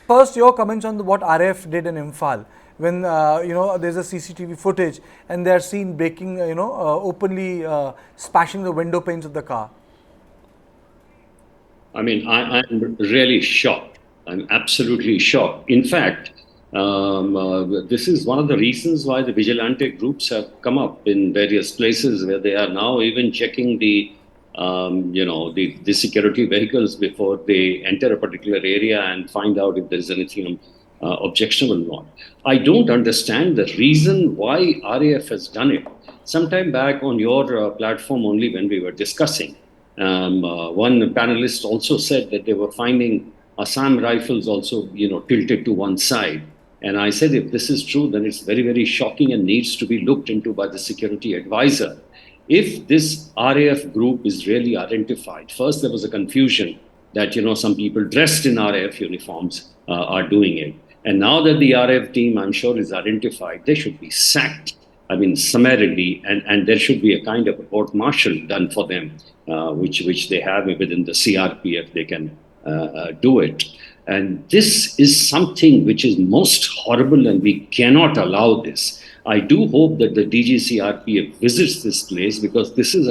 First, your comments on what RAF did in Imphal when there's a CCTV footage and they are seen breaking, openly smashing the window panes of the car. I mean, I'm really shocked. I'm absolutely shocked. In fact, this is one of the reasons why the vigilante groups have come up in various places where they are now even checking the security vehicles before they enter a particular area and find out if there is anything objectionable or not. I don't understand the reason why RAF has done it. Sometime back on your platform only when we were discussing, one panelist also said that they were finding Assam rifles also, tilted to one side. And I said, if this is true, then it's very, very shocking and needs to be looked into by the security advisor. If this RAF group is really identified, first there was a confusion that, some people dressed in RAF uniforms are doing it. And now that the RAF team, I'm sure, is identified, they should be sacked. I mean, summarily, and there should be a kind of a court-martial done for them, which they have within the CRPF. They can do it. And this is something which is most horrible, and we cannot allow this. I do hope that the DGCRPF visits this place, because this is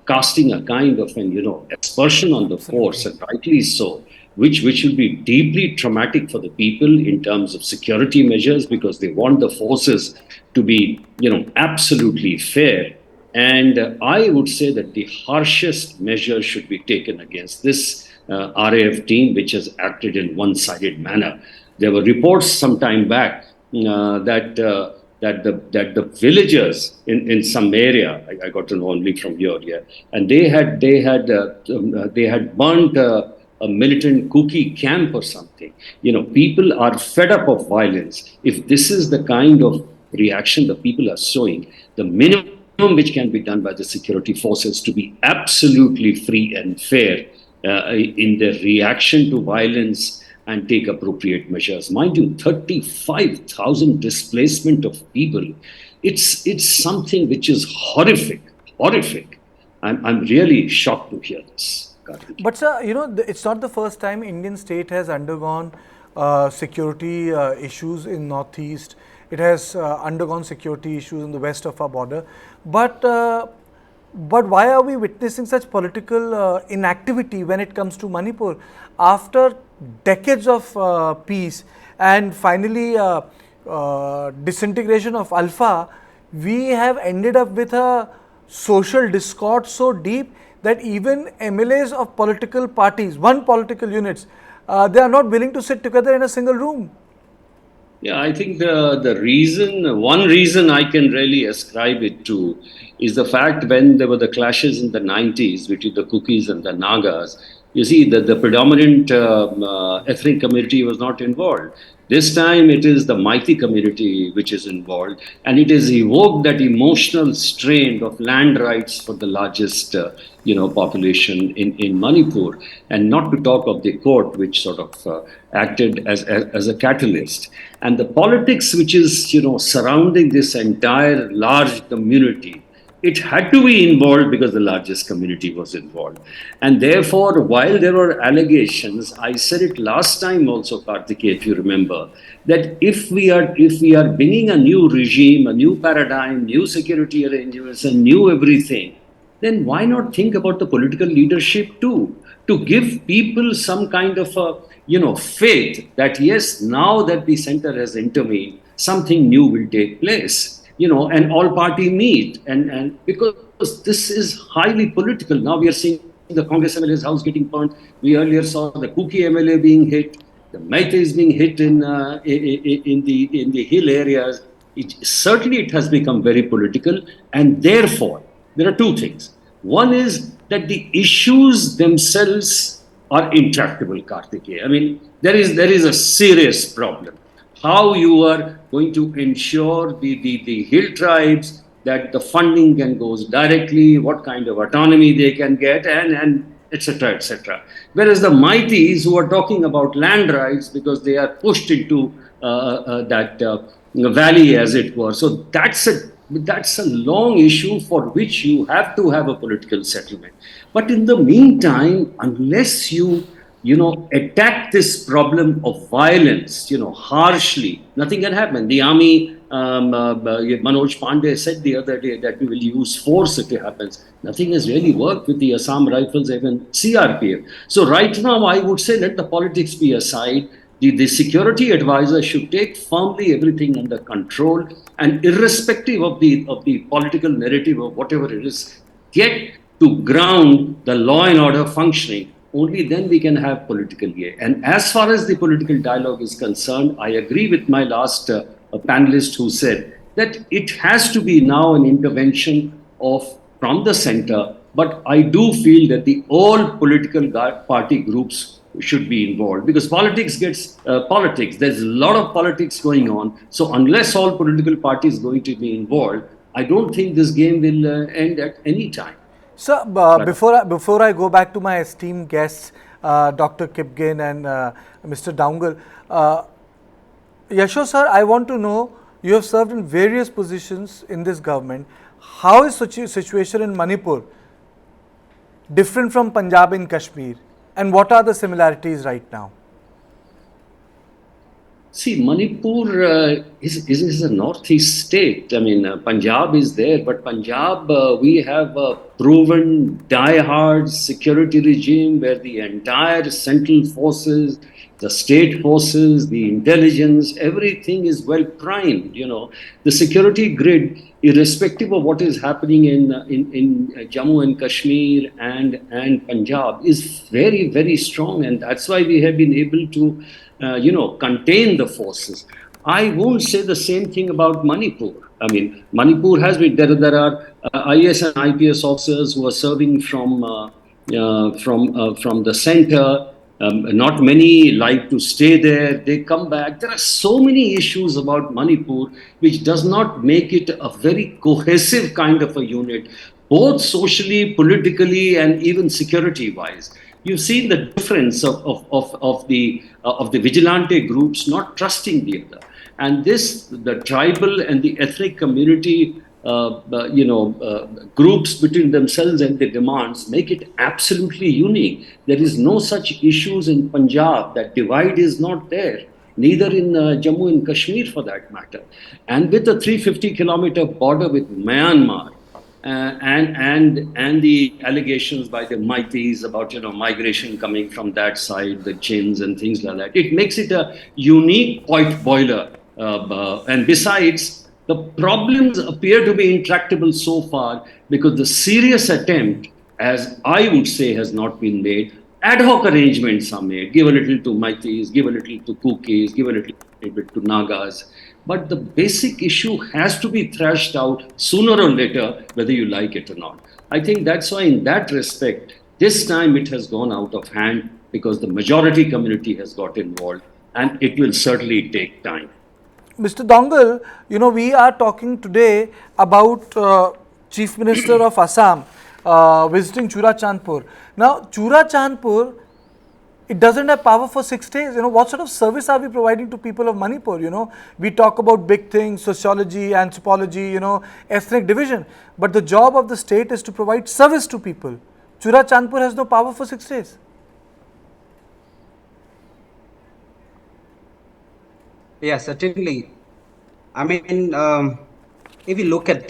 casting a kind of an, aspersion on the force, and rightly so, which will be deeply traumatic for the people in terms of security measures, because they want the forces to be, absolutely fair. And I would say that the harshest measures should be taken against this RAF team, which has acted in one-sided manner. There were reports some time back that the villagers in some area, I got to know only from here, and they had burnt a militant cookie camp or something. People are fed up of violence. If this is the kind of reaction the people are showing, the minimum which can be done by the security forces to be absolutely free and fair in their reaction to violence and take appropriate measures. Mind you, 35,000 displacement of people. It's something which is horrific. I'm really shocked to hear this. But sir, it's not the first time Indian state has undergone security issues in Northeast. It has undergone security issues in the west of our border. But why are we witnessing such political inactivity when it comes to Manipur? After decades of peace and finally disintegration of Alpha, we have ended up with a social discord so deep that even MLAs of political parties, one political units, they are not willing to sit together in a single room. Yeah, I think one reason I can really ascribe it to is the fact when there were the clashes in the 90s between the Kukis and the Nagas, you see that the predominant ethnic community was not involved. This time it is the Maiti community which is involved, and it has evoked that emotional strain of land rights for the largest population in Manipur, and not to talk of the court which sort of acted as a catalyst. And the politics which is surrounding this entire large community, it had to be involved because the largest community was involved. And therefore, while there were allegations, I said it last time also, Karthikeya, if you remember, that if we are bringing a new regime, a new paradigm, new security arrangements, and new everything, then why not think about the political leadership too, to give people some kind of a faith that yes, now that the center has intervened, something new will take place. And all party meet. And because this is highly political. Now we are seeing the Congress MLA's house getting burnt. We earlier saw the Kuki MLA being hit. The Maite is being hit in the hill areas. Certainly it has become very political. And therefore, there are two things. One is that the issues themselves are intractable, Karthikeya. I mean, there is a serious problem. How you are going to ensure the hill tribes that the funding can go directly, what kind of autonomy they can get, and etc., etc. Whereas the Maitis who are talking about land rights because they are pushed into that valley, as it were. So that's a long issue for which you have to have a political settlement. But in the meantime, unless you attack this problem of violence, harshly, nothing can happen. The army, Manoj Pandey said the other day that we will use force if it happens. Nothing has really worked with the Assam Rifles, even CRPF. So right now, I would say let the politics be aside. The security advisor should take firmly everything under control, and irrespective of the political narrative or whatever it is, get to ground the law and order functioning. Only then we can have political yay. And as far as the political dialogue is concerned, I agree with my last panelist who said that it has to be now an intervention from the center. But I do feel that the all political party groups should be involved, because politics gets politics. There's a lot of politics going on. So unless all political parties are going to be involved, I don't think this game will end at any time. Sir, before I go back to my esteemed guests, Dr. Kipgen and Mr. Downgal, Yasho sir, I want to know, you have served in various positions in this government. How is situation in Manipur different from Punjab and Kashmir, and what are the similarities right now? See, Manipur is a northeast state. I mean, Punjab is there, but Punjab, we have a proven die-hard security regime where the entire central forces, the state forces, the intelligence, everything is well primed. The security grid, irrespective of what is happening in Jammu and Kashmir and Punjab, is very, very strong, and that's why we have been able to contain the forces. I won't say the same thing about Manipur. I mean, Manipur has been there are IAS and IPS officers who are serving from the center. Not many like to stay there. They come back. There are so many issues about Manipur which does not make it a very cohesive kind of a unit, both socially, politically, and even security-wise. You've seen the difference of the vigilante groups not trusting the other, and the tribal and the ethnic community, groups between themselves and their demands make it absolutely unique. There is no such issues in Punjab. That divide is not there. Neither in Jammu and Kashmir, for that matter. And with the 350-kilometer border with Myanmar, and the allegations by the Maitis about migration coming from that side, the Chins and things like that, it makes it a unique point boiler. And besides, the problems appear to be intractable so far because the serious attempt, as I would say, has not been made. Ad hoc arrangements are made. Give a little to Maitis, give a little to Kukis, give a little bit to Nagas. But the basic issue has to be thrashed out sooner or later, whether you like it or not. I think that's why, in that respect, this time it has gone out of hand because the majority community has got involved, and it will certainly take time. Mr. Dongal, we are talking today about Chief Minister of Assam visiting Churachandpur. Now, Churachandpur, it doesn't have power for 6 days. What sort of service are we providing to people of Manipur? We talk about big things, sociology, anthropology, ethnic division. But the job of the state is to provide service to people. Churachandpur has no power for 6 days. Yeah, certainly. I mean, if you look at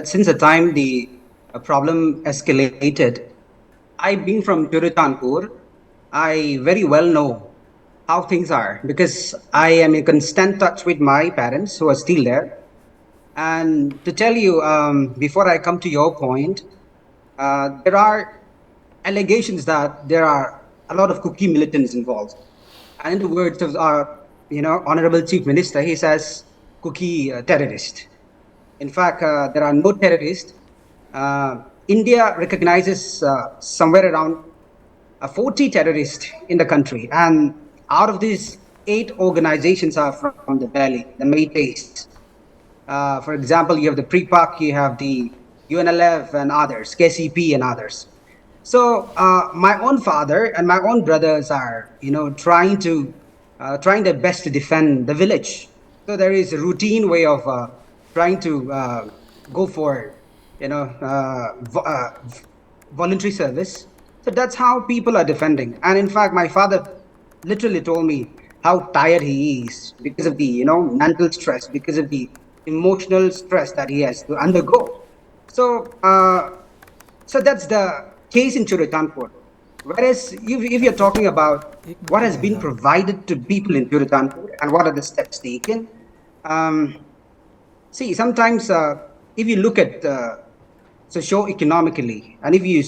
since the time the problem escalated, I being from Churachandpur, I very well know how things are because I am in constant touch with my parents who are still there. And to tell you, before I come to your point, there are allegations that there are a lot of Kuki militants involved. And in the words of our Honorable Chief Minister, he says Kuki terrorist. In fact, there are no terrorists. India recognizes somewhere around 40 terrorists in the country, and out of these 8 organizations are from the valley, the Métis. For example, you have the PRIPAC, you have the UNLF and others, KCP and others. So my own father and my own brothers are, trying their best to defend the village. So there is a routine way of trying to go for, voluntary service. So that's how people are defending. And in fact, my father literally told me how tired he is because of the, mental stress, because of the emotional stress that he has to undergo. So, so that's the case in Churachandpur. Whereas if you're talking about what has been provided to people in Churachandpur and what are the steps taken, um, see, sometimes if you look at socio-economically, and if you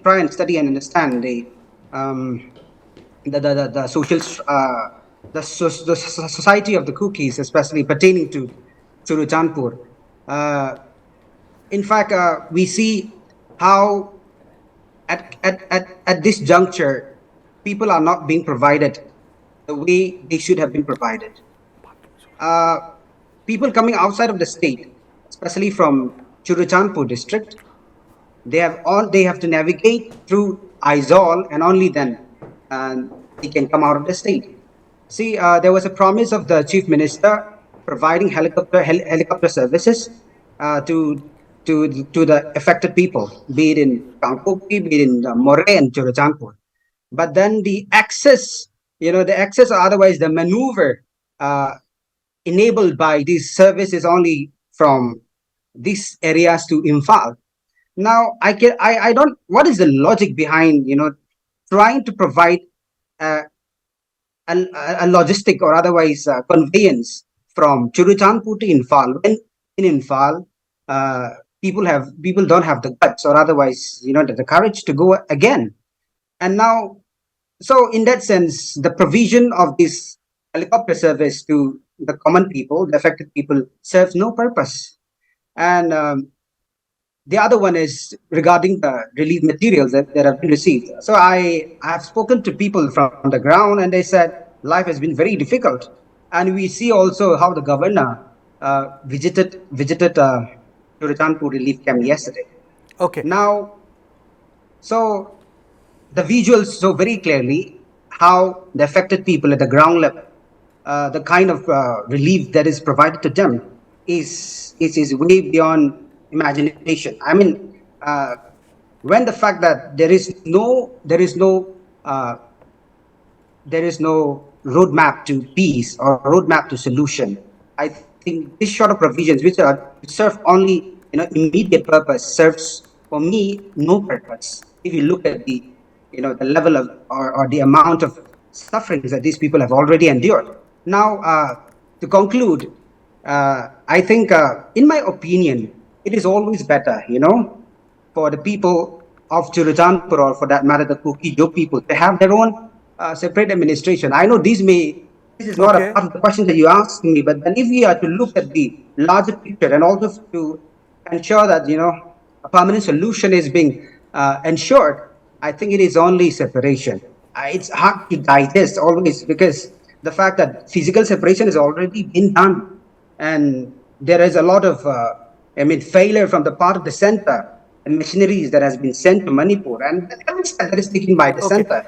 try and study and understand um, the social, the society of the cookies, especially pertaining to Churachandpur. Uh, in fact, we see how at this juncture, people are not being provided the way they should have been provided. Uh, People coming outside of the state, especially from Churachandpur district, they have to navigate through Aizawl, and only then they can come out of the state. See, there was a promise of the chief minister providing helicopter services to the affected people, be it in Kangpoki, be it in More and Churachandpur. But then the access or otherwise the maneuver uh, enabled by these services only from these areas to Imphal. Now, I don't. What is the logic behind trying to provide uh, a logistic or otherwise conveyance from Churachandpur to Imphal when in Imphal uh, people don't have the guts or otherwise the courage to go again. And now, so in that sense, the provision of this helicopter service to the common people, the affected people, serves no purpose. And the other one is regarding the relief materials that have been received. So I have spoken to people from the ground, and they said life has been very difficult. And we see also how the governor visited Churachandpur relief camp yesterday. Okay. Now, so the visuals show very clearly how the affected people at the ground level, the kind of relief that is provided to them is way beyond imagination. I mean, when the fact that uh, there is no roadmap to peace or roadmap to solution. I think this sort of provisions, which serve only immediate purpose, serves for me no purpose. If you look at the level of or the amount of sufferings that these people have already endured. Now, to conclude, I think, in my opinion, it is always better, for the people of Churachandpur, or for that matter, the Kuki-Jo people, to have their own separate administration. I know this is not a Okay. part of the question that you asked me, but then if we are to look at the larger picture and also to ensure that a permanent solution is being ensured, I think it is only separation. It's hard to digest always because the fact that physical separation has already been done, and there is a lot of failure from the part of the center and machineries that has been sent to Manipur, and every step that is taken by the Okay. center